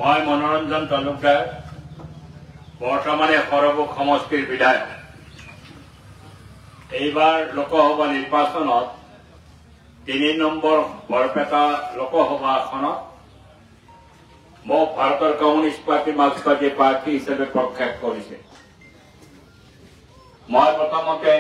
মই মনোৰঞ্জন তালুকদাৰ বৰ্তমানে সৰভোগ সমষ্টিৰ বিধায়ক। এইবাৰ লোকসভা নিৰ্বাচনত ৩ নম্বৰ বৰপেটা লোকসভা আসনত মোক ভাৰতৰ কমিউনিষ্ট পাৰ্টি মাৰ্ক্সবাদী প্ৰাৰ্থী হিচাপে প্ৰখ্যাত কৰিছে। মই প্ৰথমতে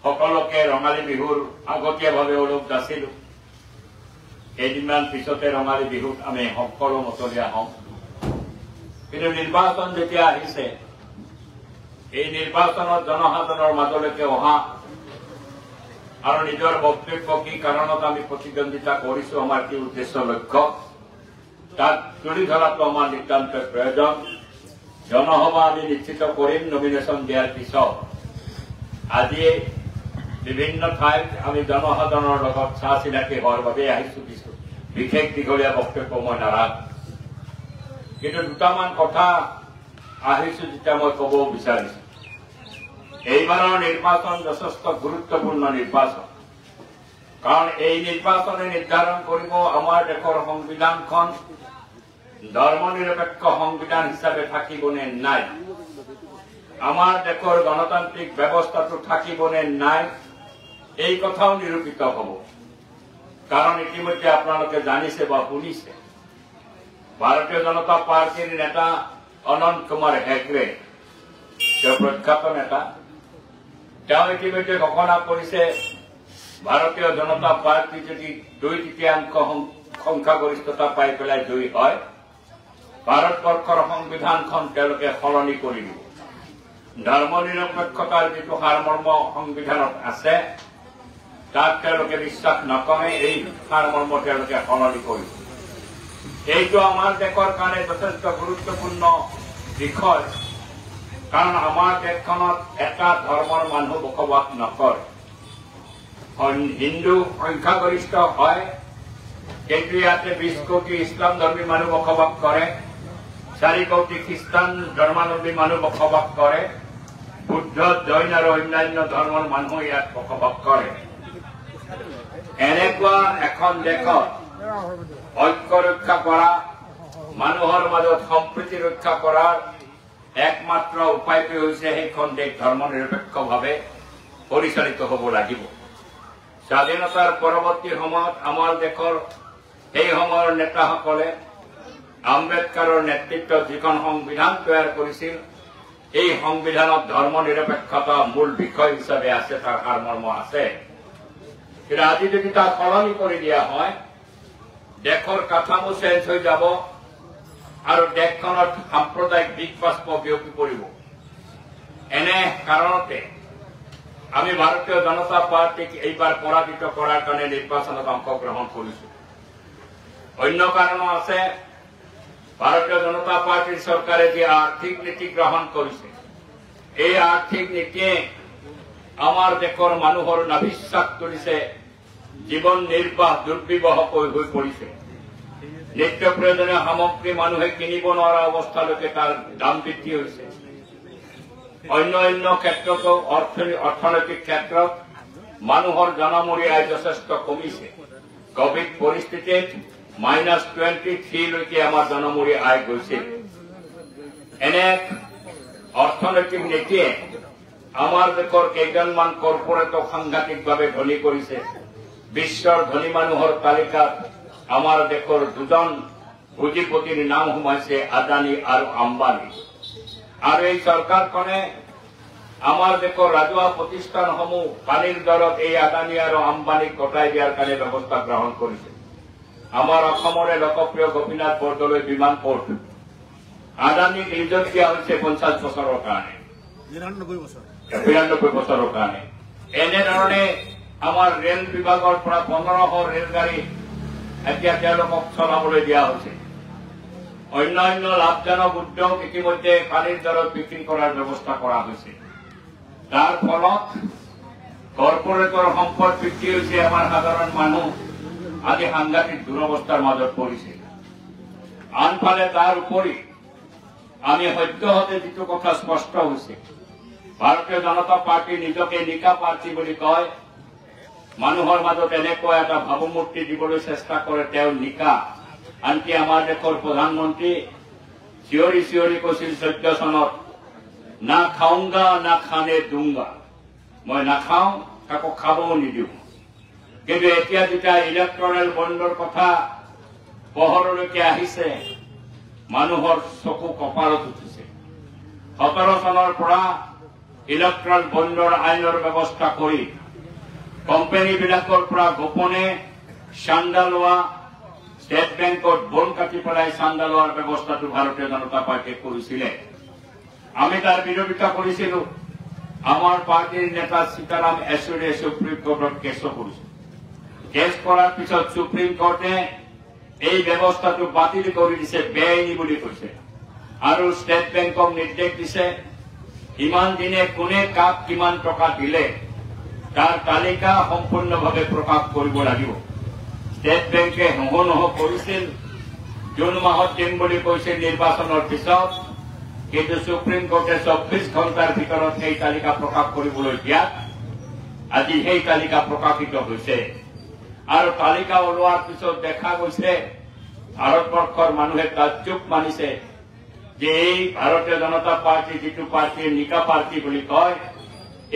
সকলোকে ৰঙালী বিহুৰ আগতীয়াভাৱে ওলগ যাচিলো। কেইদিনমান পিছতে ৰঙালী বিহুত আমি সকলো মতলীয়া হম। কিন্তু নিৰ্বাচন যেতিয়া আহিছে, এই নিৰ্বাচনত জনসাধাৰণৰ মাজলৈকে অহা আৰু নিজৰ বক্তব্য কি কাৰণত আমি প্ৰতিদ্বন্দ্বিতা কৰিছো, আমাৰ কি উদ্দেশ্য লক্ষ্য, তাক তুলি ধৰাটো আমাৰ নিতান্ত প্ৰয়োজন। জনসভা আমি নিশ্চিত কৰিম নমিনেশ্যন দিয়াৰ পিছত। আজি বিভিন্ন ঠাইত আমি জনসাধাৰণৰ লগত চাহ চিনাকি হোৱাৰ বাবে আহিছো। কিছু বিশেষ দীঘলীয়া বক্তব্য মই নাৰাখো, কিন্তু দুটামান কথা আহিছো যেতিয়া মই কব বিচাৰিছো। এইবাৰৰ নিৰ্বাচন যথেষ্ট গুৰুত্বপূৰ্ণ নিৰ্বাচন, কাৰণ এই নিৰ্বাচনে নিৰ্ধাৰণ কৰিব আমাৰ দেশৰ সংবিধানখন ধৰ্ম নিৰপেক্ষ সংবিধান হিচাপে থাকিব নে নাই, আমাৰ দেশৰ গণতান্ত্ৰিক ব্যৱস্থাটো থাকিব নে নাই, এই কথাও নিৰূপিত হব। কাৰণ ইতিমধ্যে আপোনালোকে জানিছে বা শুনিছে, ভাৰতীয় জনতা পাৰ্টিৰ নেতা অনন্ত কুমাৰ হেগড়ে, তেওঁ প্ৰখ্যাত নেতা, তেওঁ ইতিমধ্যে ঘোষণা কৰিছে ভাৰতীয় জনতা পাৰ্টি যদি 2/3 সংখ্যাগৰিষ্ঠতা পাই পেলাই জয়ী হয়, ভাৰতবৰ্ষৰ সংবিধানখন তেওঁলোকে সলনি কৰি দিব। ধৰ্ম নিৰপেক্ষতাৰ যিটো সাৰমৰ্ম সংবিধানত আছে, তাক তেওঁলোকে বিশ্বাস নকৰে, এই সাৰমৰ্ম তেওঁলোকে সলনি কৰিব। এইটো আমাৰ দেশৰ কাৰণে যথেষ্ট গুৰুত্বপূৰ্ণ বিষয়, কাৰণ আমাৰ দেশখনত এটা ধৰ্মৰ মানুহ বসবাস নকৰে। হিন্দু সংখ্যাগৰিষ্ঠ হয়, কিন্তু ইয়াতে 20 কোটি ইছলাম ধৰ্মী মানুহ বসবাস কৰে, 4 কোটি খ্ৰীষ্টান ধৰ্মাৱলম্বী মানুহ বসবাস কৰে, বুদ্ধ, জৈন আৰু অন্যান্য ধৰ্মৰ মানুহ ইয়াত বসবাস কৰে। এনেকুৱা এখন দেশত ঐক্য ৰক্ষা কৰা, মানুহৰ মাজত সম্প্ৰীতি ৰক্ষা কৰাৰ একমাত্ৰ উপায়টো হৈছে সেইখন দেশ ধৰ্ম নিৰপেক্ষভাৱে পৰিচালিত হব লাগিব। স্বাধীনতাৰ পৰৱৰ্তী সময়ত আমাৰ দেশৰ সেই সময়ৰ নেতাসকলে আম্বেদকাৰৰ নেতৃত্বত যিখন সংবিধান তৈয়াৰ কৰিছিল, এই সংবিধানত ধৰ্ম নিৰপেক্ষতা মূল বিষয় হিচাপে আছে, তাৰ সাৰমৰ্ম আছে। কিন্তু আজি যদি তাক সলনি কৰি দিয়া হয়, দেশৰ কাঠামো চেঞ্জ হৈ যাব আৰু দেশখনত সাম্প্ৰদায়িক দিগবাস্প বিয়পি পৰিব। এনে কাৰণতে আমি ভাৰতীয় জনতা পাৰ্টিক এইবাৰ পৰাজিত কৰাৰ কাৰণে নিৰ্বাচনত অংশগ্ৰহণ কৰিছো। অন্য কাৰণো আছে। ভাৰতীয় জনতা পাৰ্টিৰ চৰকাৰে যি আৰ্থিক নীতি গ্ৰহণ কৰিছে, এই আৰ্থিক নীতিয়ে আমাৰ দেশৰ মানুহৰ নাভিশ্বাস তুলিছে, জীৱন নিৰ্বাহ দুৰ্বিবহকৈ হৈ পৰিছে। নিত্য প্ৰয়োজনীয় সামগ্ৰী মানুহে কিনিব নোৱাৰা অৱস্থালৈকে তাৰ দাম বৃদ্ধি হৈছে। অন্য ক্ষেত্ৰতো অৰ্থনৈতিক ক্ষেত্ৰত মানুহৰ জনমূৰি আয় যথেষ্ট কমিছে। কোভিড পৰিস্থিতিত -23 লৈকে আমাৰ জনমূৰি আয় গৈছিল। এনে অৰ্থনৈতিক নীতিয়ে আমাৰ দেশৰ কেইজনমান কৰ্পৰেটক সাংঘাতিকভাৱে ধনী কৰিছে। বিশ্বৰ ধনী মানুহৰ তালিকাত আমাৰ দেশৰ 2জন পুঁজিপতিৰ নাম সোমাইছে, আদানী আৰু আম্বানী। আৰু এই চৰকাৰখনে আমাৰ দেশৰ ৰাজহুৱা প্ৰতিষ্ঠানসমূহ পানীৰ দৰত এই আদানী আৰু আম্বানীক গতাই দিয়াৰ কাৰণে ব্যৱস্থা গ্ৰহণ কৰিছে। আমাৰ অসমৰে লোকপ্ৰিয় গোপীনাথ বৰদলৈ বিমানপথ আদানীক লিজত দিয়া হৈছে 50 বছৰৰ কাৰণে, 92 বছৰৰ কাৰণে। এনেধৰণে আমাৰ ৰেল বিভাগৰ পৰা 1500 ৰেলগাড়ী এতিয়া তেওঁলোকক চলাবলৈ দিয়া হৈছে। অন্য লাভজনক উদ্যোগ ইতিমধ্যে পানীৰ দৰত বিক্ৰী কৰাৰ ব্যৱস্থা কৰা হৈছে। তাৰ ফলত কৰ্পৰেটৰ সম্পদ বৃদ্ধি হৈছে, আমাৰ সাধাৰণ মানুহ আজি সাংঘাতিক দুৰৱস্থাৰ মাজত পৰিছে। আনফালে তাৰ উপৰি আমি সদ্যহতে যিটো কথা স্পষ্ট হৈছে, ভাৰতীয় জনতা পাৰ্টি নিজকে নিকা পাৰ্টি বুলি কয়, মানুহৰ মাজত এনেকুৱা এটা ভাৱমূৰ্তি দিবলৈ চেষ্টা কৰে তেওঁ নিকা আনকি আমাৰ দেশৰ প্ৰধানমন্ত্ৰী চিঞৰি চিঞৰি কৈছিল 14 চনত না খাওঁগা না খানে দুংগা, মই নাখাওঁ কাকো খাবও নিদিওঁ। কিন্তু এতিয়া যেতিয়া ইলেক্ট্ৰনেল বণ্ডৰ কথা পোহৰলৈকে আহিছে, মানুহৰ চকু কপালত উঠিছে। 17 চনৰ পৰা ইলেক্ট্ৰল বণ্ডৰ আইনৰ ব্যৱস্থা কৰি কোম্পানীবিলাকৰ পৰা গোপনে চান্দা লোৱা, ষ্টেট বেংকত বন কাটি পেলাই চান্দা লোৱাৰ ব্যৱস্থাটো ভাৰতীয় জনতা পাৰ্টীয়ে কৰিছিলে। আমি তাৰ বিৰোধিতা কৰিছিলো। আমাৰ পাৰ্টিৰ নেতা সীতাৰাম য়েচুৰীয়ে সুপ্ৰিম কোৰ্টত কেছো কৰিছিল। কেছ কৰাৰ পিছত সুপ্ৰিম কোৰ্টে এই ব্যৱস্থাটো বাতিল কৰি দিছে, বেআইনী বুলি কৈছে, আৰু ষ্টেট বেংকক নিৰ্দেশ দিছে ইমান দিনে কোনে কাক কিমান টকা দিলে তাৰ তালিকা সম্পূৰ্ণভাৱে প্ৰকাশ কৰিব লাগিব। ষ্টেট বেংকে হহ কৰিছিল, জুন মাহত দিম বুলি কৈছিল নিৰ্বাচনৰ পিছত, কিন্তু সুপ্ৰিম কোৰ্টে 24 ঘণ্টাৰ ভিতৰত সেই তালিকা প্ৰকাশ কৰিবলৈ দিয়াত আজি সেই তালিকা প্ৰকাশিত হৈছে। আৰু তালিকা ওলোৱাৰ পিছত দেখা গৈছে ভাৰতবৰ্ষৰ মানুহে তাজ্জুব মানিছে যে এই ভাৰতীয় জনতা পাৰ্টি, যিটো পাৰ্টিৰ নিকা পাৰ্টি বুলি কয়,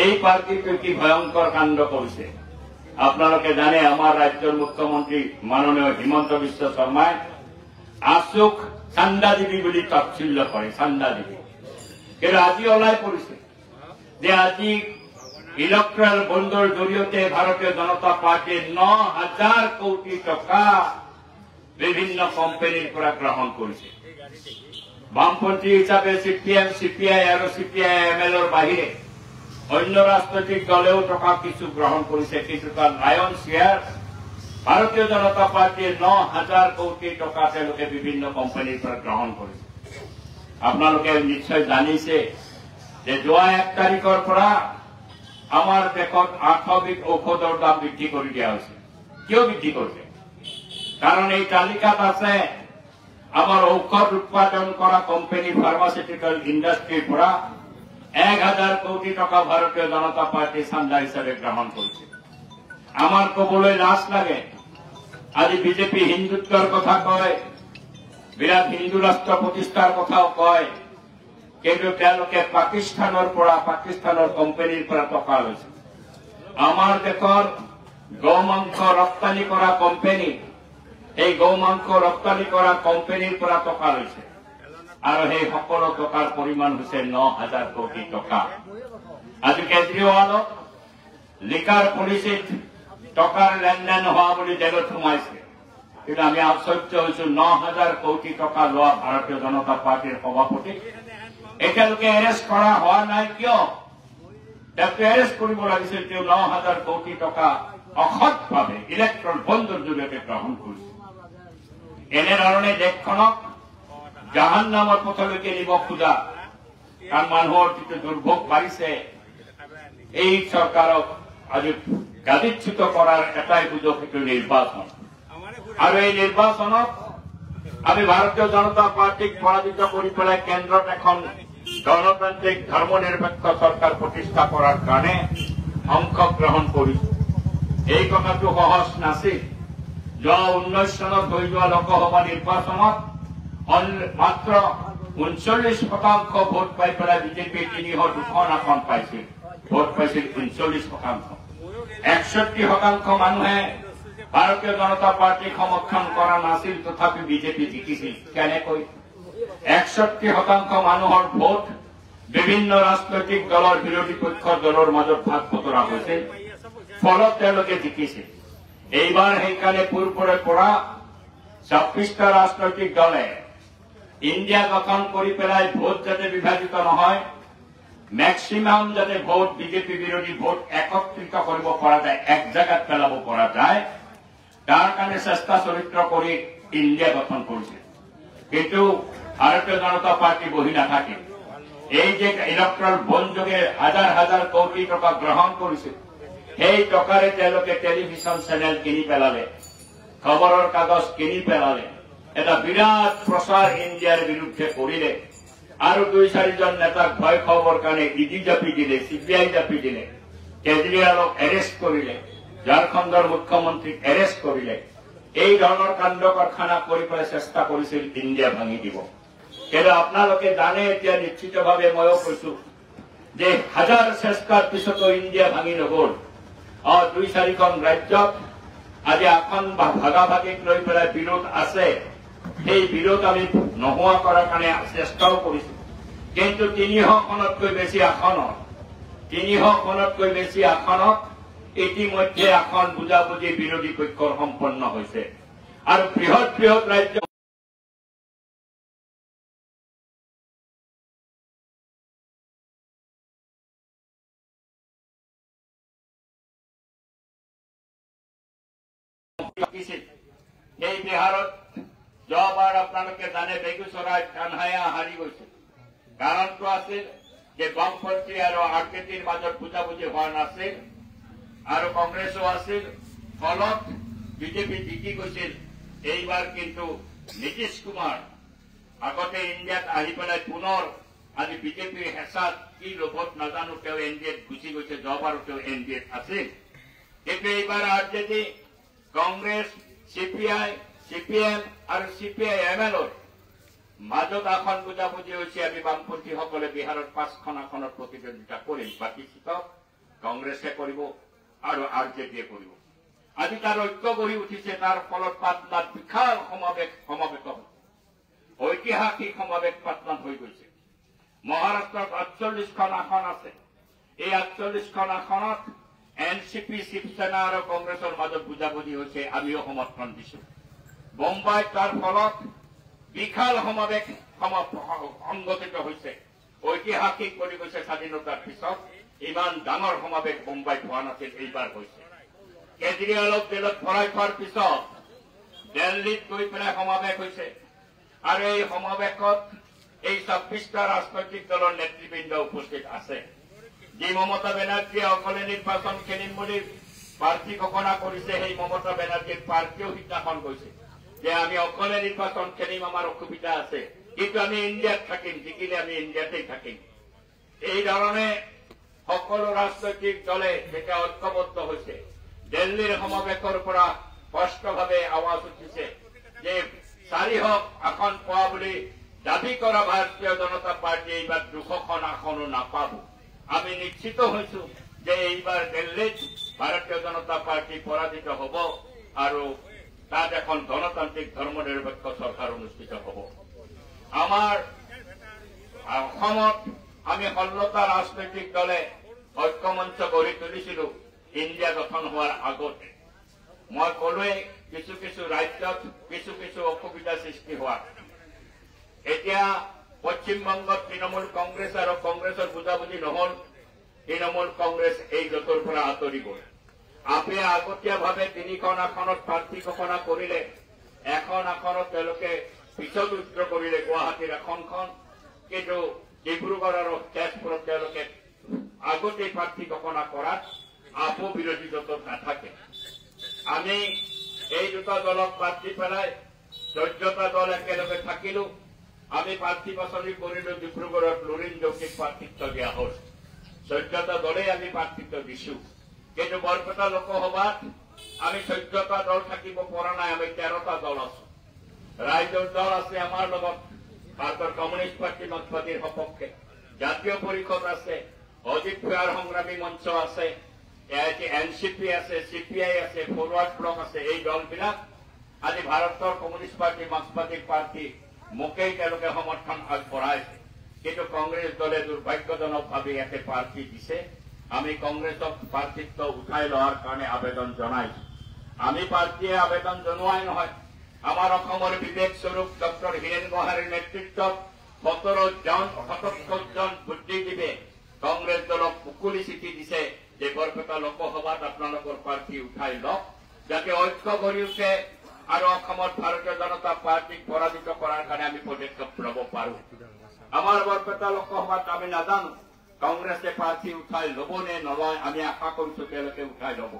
এই পাৰ্টিটো কি ভয়ংকৰ কাণ্ড কৰিছে। আপোনালোকে জানে আমাৰ ৰাজ্যৰ মুখ্যমন্ত্ৰী মাননীয় হিমন্ত বিশ্ব শৰ্মাই আশোক চান্দাদেৱী বুলি তাৎসল্য কৰে, চান্দাদেৱী। কিন্তু আজি ওলাই পৰিছে যে আজি ইলেক্ট্ৰল বণ্ডৰ জৰিয়তে ভাৰতীয় জনতা পাৰ্টীয়ে 9,000 কোটি টকা বিভিন্ন কোম্পানীৰ পৰা গ্ৰহণ কৰিছে। বামপন্থী হিচাপে CPM, CPI আৰু CPIML বাহিৰে অন্য ৰাজনৈতিক দলেও টকা কিছু গ্ৰহণ কৰিছে, কিন্তু তাৰ লায়ন শ্বেয়াৰ ভাৰতীয় জনতা পাৰ্টীয়ে 9,000 কোটি টকা তেওঁলোকে বিভিন্ন কোম্পানীৰ পৰা গ্ৰহণ কৰিছে। আপোনালোকে নিশ্চয় জানিছে যে যোৱা 1 তাৰিখৰ পৰা আমাৰ দেশত 8 বিধ ঔষধৰ দাম বৃদ্ধি কৰি দিয়া হৈছে। কিয় বৃদ্ধি কৰিছে? কাৰণ এই তালিকাত আছে আমাৰ ঔষধ উৎপাদন কৰা কোম্পানী ফাৰ্মাচিউটিকেল ইণ্ডাষ্ট্ৰীৰ পৰা 1,000 কোটি টকা ভাৰতীয় জনতা পাৰ্টি চান্দা হিচাপে গ্ৰহণ কৰিছে। আমাৰ কবলৈ লাজ লাগে। আজি বিজেপি হিন্দুত্বৰ কথা কয়, বিৰাট হিন্দু ৰাষ্ট্ৰ প্ৰতিষ্ঠাৰ কথাও কয়, কিন্তু তেওঁলোকে পাকিস্তানৰ কোম্পানীৰ পৰা টকা লৈছে। আমাৰ দেশৰ গৌমাংস ৰপ্তানি কৰা কোম্পানী, এই গৌমাংস ৰপ্তানি কৰা কোম্পানীৰ পৰা টকা লৈছে, আৰু সেই সকলো টকাৰ পৰিমাণ হৈছে 9,000 কোটি টকা। আজি কেজৰিৱালক লিকাৰ পলিচিত টকাৰ লেনদেন হোৱা বুলি জেলত সোমাইছে, কিন্তু আমি আশ্চৰ্য হৈছো 9,000 কোটি টকা লোৱা ভাৰতীয় জনতা পাৰ্টিৰ সভাপতি এতিয়ালৈকে এৰেষ্ট কৰা হোৱা নাই। কিয়? তেওঁক এৰেষ্ট কৰিব লাগিছিল। তেওঁ 9,000 কোটি টকা অসৎভাৱে ইলেক্ট্ৰল বণ্ডৰ জৰিয়তে গ্ৰহণ কৰিছে। এনেধৰণে দেশখনক জাহান্নামৰ পথলৈকে নিব খোজা, কাৰণ মানুহৰ যিটো দুৰ্ভোগ বাঢ়িছে, এই চৰকাৰক আজি গাদিচ্যুত কৰাৰ এটাই সুযোগ, সেইটো নিৰ্বাচন। আৰু এই নিৰ্বাচনত আমি ভাৰতীয় জনতা পাৰ্টিক পৰাজিত কৰি পেলাই কেন্দ্ৰত এখন গণতান্ত্ৰিক ধৰ্ম নিৰপেক্ষ চৰকাৰ প্ৰতিষ্ঠা কৰাৰ কাৰণে অংশগ্ৰহণ কৰিছো। এই কথাটো সহজ নাছিল। যোৱা 19 চনত হৈ যোৱা লোকসভা নিৰ্বাচনত মাত্ৰ 39% ভোট পাই পেলাই বিজেপি 302খন আসন পাইছিল। ভোট পাইছিল 39%। 61% মানুহে ভাৰতীয় জনতা পাৰ্টিক সমৰ্থন কৰা নাছিল, তথাপি বিজেপি জিকিছিল। কেনেকৈ? 61% মানুহৰ ভোট বিভিন্ন ৰাজনৈতিক দলৰ বিৰোধী পক্ষৰ দলৰ মাজত ভাগ বতৰা হৈছিল, ফলত তেওঁলোকে জিকিছিল। এইবাৰ সেইকাৰণে পূৰ্বৰে পৰা 26টা ৰাজনৈতিক দলে ইণ্ডিয়া গঠন কৰি পেলাই ভোট যাতে বিভাজিত নহয়, মেক্সিমাম যাতে ভোট বিজেপি বিৰোধী ভোট একত্ৰিত কৰিব পৰা যায়, এক জাগাত পেলাব পৰা যায়, তাৰ কাৰণে চেষ্টা চৰিত্ৰ কৰি ইণ্ডিয়া গঠন কৰিছে। কিন্তু ভাৰতীয় জনতা পাৰ্টি বহি নাথাকে। এই যে ইলেক্ট্ৰল বণ্ড যোগে হাজাৰ কোটি টকা গ্ৰহণ কৰিছে, সেই টকাৰে তেওঁলোকে টেলিভিছন চেনেল কিনি পেলালে, খবৰৰ কাগজ কিনি পেলালে, এটা বিৰাট প্ৰচাৰ ইণ্ডিয়াৰ বিৰুদ্ধে কৰিলে, আৰু 2-4জন নেতাক ভয় খুৱাবৰ কাৰণে ইডি জাপি দিলে, CBI জাপি দিলে, কেজৰিৱালক এৰেষ্ট কৰিলে, ঝাৰখণ্ডৰ মুখ্যমন্ত্ৰীক এৰেষ্ট কৰিলে। এই ধৰণৰ কাণ্ড কাৰখানা কৰি পেলাই চেষ্টা কৰিছিল ইণ্ডিয়া ভাঙি দিব। কিন্তু আপোনালোকে জানে এতিয়া নিশ্চিতভাৱে ময়ো কৈছো যে হাজাৰ চেষ্টাৰ পিছতো ইণ্ডিয়া ভাঙি নগল। 2-4খন ৰাজ্যত আজি আসন ভাগাভাগিক লৈ পেলাই বিৰোধ আছে। সেই বিৰোধ আমি নোহোৱা কৰাৰ কাৰণে চেষ্টাও কৰিছো। কিন্তু 300খনতকৈ বেছি আসনত ইতিমধ্যে আসন বুজাবুজি বিৰোধী পক্ষৰ সম্পন্ন হৈছে আৰু বৃহৎ ৰাজ্য এই বিহাৰত যোৱাবাৰ আপোনালোকে জানে বেগুচৰাই কানহায়া হাৰি গৈছে। কাৰণটো আছিল যে বামপন্থী আৰু আৰজেডিৰ মাজত বুজাবুজি হোৱা নাছিল আৰু কংগ্ৰেছো আছিল। ফলত বিজেপি জিকি গৈছিল। এইবাৰ কিন্তু নীতিশ কুমাৰ আগতে ইণ্ডিয়াত আহি পেলাই পুনৰ আজি বিজেপিৰ হেঁচাত কি লোভত নাজানো তেওঁ এনডিএত গুচি গৈছে। যোৱাবাৰো তেওঁ এনডিএত আছিল। কিন্তু এইবাৰ আৰজেডি, কংগ্ৰেছ, CPM আৰু CPIMLৰ মাজত আসন বুজাবুজি হৈছে। আমি বামপন্থীসকলে বিহাৰত 5খন আসনত প্ৰতিদ্বন্দ্বিতা কৰিম। বাকী চিটক কংগ্ৰেছে কৰিব আৰু আৰজেডিয়ে কৰিব। আজি তাৰ ঐক্য গঢ়ি উঠিছে। তাৰ ফলত পাটনাত বিশাল সমাৱেশ ঐতিহাসিক সমাৱেশ পাটনাত হৈ গৈছে। মহাৰাষ্ট্ৰত 48খন আসন আছে। এই 48খন আসনত NCP, শিৱসেনা আৰু কংগ্ৰেছৰ মাজত বুজাবুজি হৈছে। আমিও সমৰ্থন দিছো। বোম্বাইত তাৰ ফলত বিশাল সমাৱেশ সংগঠিত হৈছে। ঐতিহাসিক বুলি কৈছে স্বাধীনতাৰ পিছত ইমান ডাঙৰ সমাৱেশ বোম্বাইত হোৱা নাছিল, এইবাৰ হৈছে। কেজৰিৱালক জেলত ভৰাই থোৱাৰ পিছত দিল্লীত গৈ পেলাই সমাৱেশ হৈছে আৰু এই সমাৱেশত এই 26টা ৰাজনৈতিক দলৰ নেতৃবৃন্দ উপস্থিত আছে। যি মমতা বেনাৰ্জীয়ে অকলে নিৰ্বাচন খেলিম বুলি প্ৰাৰ্থী ঘোষণা কৰিছে, সেই মমতা বেনাৰ্জীৰ পাৰ্টীও সিদিনাখন কৈছে যে আমি অকলে নিৰ্বাচন খেলিম, আমাৰ অসুবিধা আছে, কিন্তু আমি ইণ্ডিয়াত থাকিম, জিকিলে আমি ইণ্ডিয়াতেই থাকিম। এই ধৰণে সকলো ৰাজনৈতিক দলে যেতিয়া ঐক্যবদ্ধ হৈছে, দিল্লীৰ সমাৱেশৰ পৰা স্পষ্টভাৱে আৱাজ উঠিছে যে 400 আসন পোৱা বুলি দাবী কৰা ভাৰতীয় জনতা পাৰ্টী এইবাৰ 200খন আসনো নাপাব। আমি নিশ্চিত হৈছো যে এইবাৰ দিল্লীত ভাৰতীয় জনতা পাৰ্টী পৰাজিত হ'ব আৰু তাত এখন গণতান্ত্ৰিক ধৰ্মনিৰপেক্ষ চৰকাৰ অনুষ্ঠিত হ'ব। আমাৰ অসমত আমি 16টা ৰাজনৈতিক দলে ঐক্যমঞ্চ গঢ়ি তুলিছিলো ইণ্ডিয়া গঠন হোৱাৰ আগতে। মই কলোৱে কিছু ৰাজ্যত কিছু অসুবিধা সৃষ্টি হোৱা। এতিয়া পশ্চিমবংগত তৃণমূল কংগ্ৰেছ আৰু কংগ্ৰেছৰ বুজাবুজি নহল। তৃণমূল কংগ্ৰেছ এই জোঁটৰ পৰা আঁতৰি গল। আপে আগতীয়াভাৱে 3খন আসনত প্ৰাৰ্থী ঘোষণা কৰিলে। এখন আসনত তেওঁলোকে পিছত উদ্ৰ কৰিলে, গুৱাহাটীৰ এখনখন। কিন্তু ডিব্ৰুগড় আৰু তেজপুৰত তেওঁলোকে আগতেই প্ৰাৰ্থী ঘোষণা কৰাত আপো বিৰোধী জোঁটত নাথাকে। আমি এই দুটা দলক বাদ দি পেলাই 14টা দল একেলগে থাকিলো। আমি প্ৰাৰ্থী বাছনি কৰিলো। ডিব্ৰুগড়ত লুৰিণ জৌকিক প্ৰাৰ্থিত্ব দিয়া হল। 14টা দলে আমি প্ৰাৰ্থিত্ব দিছো। কিন্তু বৰপেটা লোকসভাত আমি 14টা দল থাকিব পৰা নাই। আমি 13টা দল আছো। ৰাইজৰ দল আছে আমাৰ লগত, ভাৰতৰ কমিউনিষ্ট পাৰ্টি মাৰ্ক্সবাদীৰ সপক্ষে, জাতীয় পৰিষদ আছে, অজিত ভূঞাৰ সংগ্ৰামী মঞ্চ আছে, NCP আছে, CPI আছে, ফৰৱাৰ্ড ব্লক আছে। এই দলবিলাক আজি ভাৰতৰ কমিউনিষ্ট পাৰ্টি মাৰ্ক্সবাদী পাৰ্টি মোকেই তেওঁলোকে সমৰ্থন আগবঢ়াইছে। কিন্তু কংগ্ৰেছ দলে দুৰ্ভাগ্যজনকভাৱে ইয়াতে প্ৰাৰ্থী দিছে। আমি কংগ্ৰেছক প্ৰাৰ্থিত্ব উঠাই লোৱাৰ কাৰণে আবেদন জনাইছো। আমি প্ৰাৰ্থীয়ে আবেদন জনোৱাই নহয়। আমাৰ অসমৰ বিবেক স্বৰূপ ডক্টৰ হীৰেন গোহাঁইৰ নেতৃত্বত 77জন বুদ্ধিজীৱীয়ে কংগ্ৰেছ দলক উকুলি চিঠি দিছে যে বৰপেটা লোকসভাত আপোনালোকৰ প্ৰাৰ্থী উঠাই লওক, যাতে ঐক্য গঢ়ি উঠে আৰু অসমত ভাৰতীয় জনতা পাৰ্টীক পৰাজিত কৰাৰ কাৰণে আমি পদক্ষেপ ল'ব পাৰো। আমাৰ বৰপেটা লোকসভাত আমি নাজানো কংগ্ৰেছে প্ৰাৰ্থী উঠাই ল'ব নে নলয়। আমি আশা কৰিছো তেওঁলোকে উঠাই ল'ব।